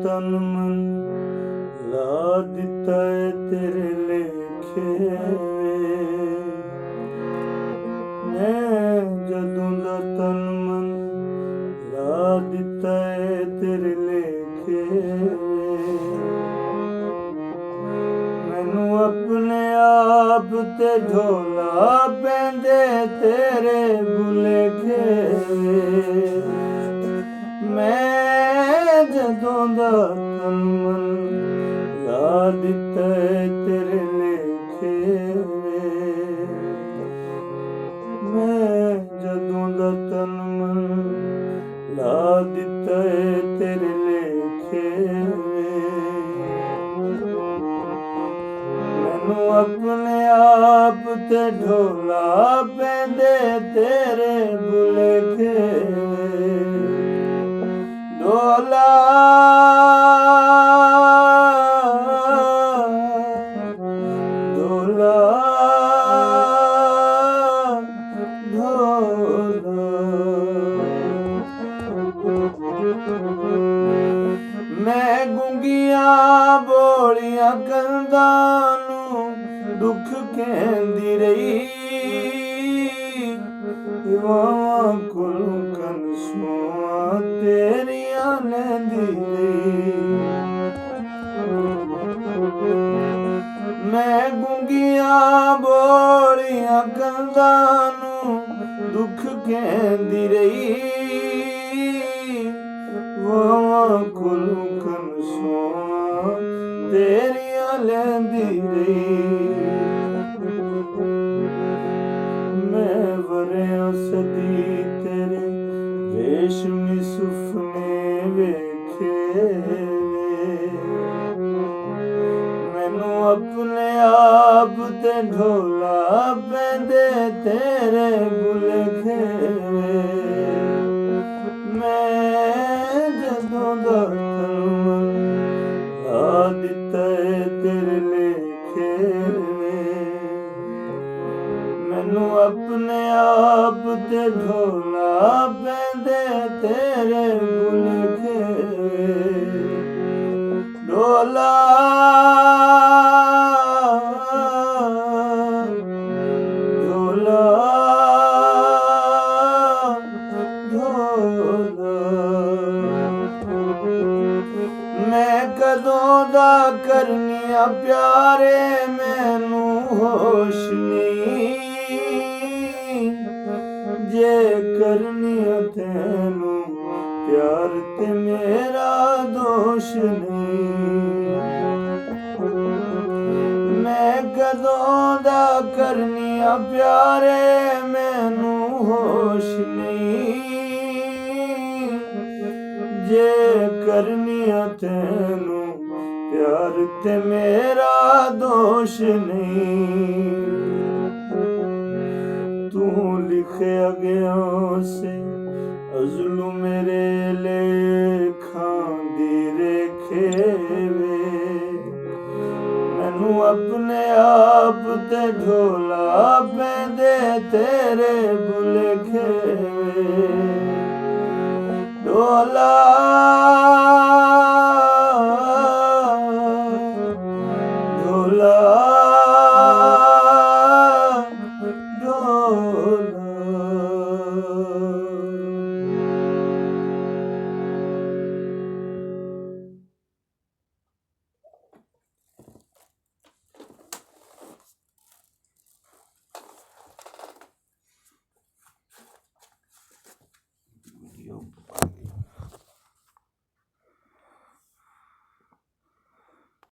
ਤਨ ਮਨ ਲਾ ਦਿੱਤਾ ਏ ਤੇਰੇ ਲੇਖੇ ਵੇ। ਮੈਂ ਜਦੋਂ ਦਾ ਤਨ ਮਨ ਲਾ ਦਿੱਤਾ ਏ ਤੇਰੇ ਲੇਖੇ ਵੇ। ਮੈਨੂੰ ਆਪਣੇ ਆਪ ਤੇ ਢੋਲਾ ਪੈਂਦੇ ਤੇਰੇ ਭੁਲੇਖੇ ਵੇ। ਮੈਂ ਜਦੋਂ ਦਾ ਤਨ ਮਨ ਲਾ ਦਿੱਤਾ ਏ ਤੇਰੇ ਲੇਖੇ ਵੇ। ਮੈਂ ਜਦੋਂ ਦਾ ਤਨ ਮਨ ਲਾ ਦਿੱਤਾ ਏ ਤੇਰੇ ਲੇਖੇ ਵੇ। ਮੈਨੂੰ ਆਪਣੇ ਆਪ ਤੇ ਢੋਲਾ ਪੈਂਦੇ ਤੇਰੇ ਭੁਲੇਖੇ ਵੇ। ਢੋਲਾ ਢੋਲਾ ਢੋਲਾ ਮੈਂ ਗੂੰਗੀਆਂ ਬੋਲੀਆਂ ਕੰਧਾਂ ਨੂੰ ਦੁੱਖ ਕਹਿੰਦੀ ਰਹੀ। ਵਾਵਾਂ ਕੋਲੋਂ ਕਨਸੂਆਂ ਤੇਰੀਆਂ ਲੈਂਦੀ ਰਹੀ। ਮੈਂ ਗੂੰਗੀਆਂ ਬੋਲੀਆਂ ਕੰਧਾਂ ਨੂੰ ਦੁੱਖ ਕਹਿੰਦੀ ਰਹੀ। ਵਾਵਾਂ ਕੋਲੋਂ ਕਨਸੂਆਂ ਤੇਰੀਆਂ ਲੈਂਦੀ ਰਹੀ। ਮੈਂ ਵਰਿਆਂ ਸਦੀ ਤੇਰੇ ਰੇਸ਼ਮੀ ਸੁਪਨੇ ਵੇਖੇ ਵੇ। ਮੈਨੂੰ ਆਪਣੇ ਆਪ ਤੇ ਢੋਲਾ ਪੈਂਦੇ ਤੇਰੇ ਭੁਲੇਖੇ ਵੇ। ਮੈਂ ਜਦੋਂ ਦਾ ਤਨ ਮਨ ਲਾ ਦਿੱਤਾ ਏ ਤੇਰੇ ਲੇਖੇ ਵੇ। ਮੈਨੂੰ ਆਪਣੇ ਆਪ ਤੇ ਢੋਲਾ ਪੈਂਦੇ ਤੇਰੇ ਭੁਲੇਖੇ ਵੇ। ਢੋਲਾ ਢੋਲਾ ਢੋਲਾ ਮੈਂ ਕਦੋਂ ਦਾ ਕਰਨੀਆਂ ਪਿਆਰੇ ਮੈਨੂੰ ਹੋਸ਼ ਨਹੀਂ। ਜੇ ਕਰਨੀਆਂ ਤੈਨੂੰ ਪਿਆਰ ਤੇ ਮੇਰਾ ਦੋਸ਼ ਨਹੀਂ। ਮੈਂ ਕਦੋਂ ਦਾ ਕਰਨੀਆਂ ਪਿਆਰੇ ਮੈਨੂੰ ਹੋਸ਼ ਨਹੀਂ। ਜੇ ਕਰਨੀਆਂ ਤੈਨੂੰ ਪਿਆਰ ਤੇ ਮੇਰਾ ਦੋਸ਼ ਨਹੀਂ। ਤੂੰ ਲਿਖਿਆ ਗਿਆ ਸੇ ਅਜ਼ਲੂ ਮੇਰੇ ਲੇਖਾਂ ਦੀ ਰੇਖੇ ਵੇ। ਮੈਨੂੰ ਆਪਣੇ ਆਪ ਤੇ ਢੋਲਾ ਪੈਂਦੇ ਤੇਰੇ ਭੁਲੇਖੇ ਵੇ। ਢੋਲਾ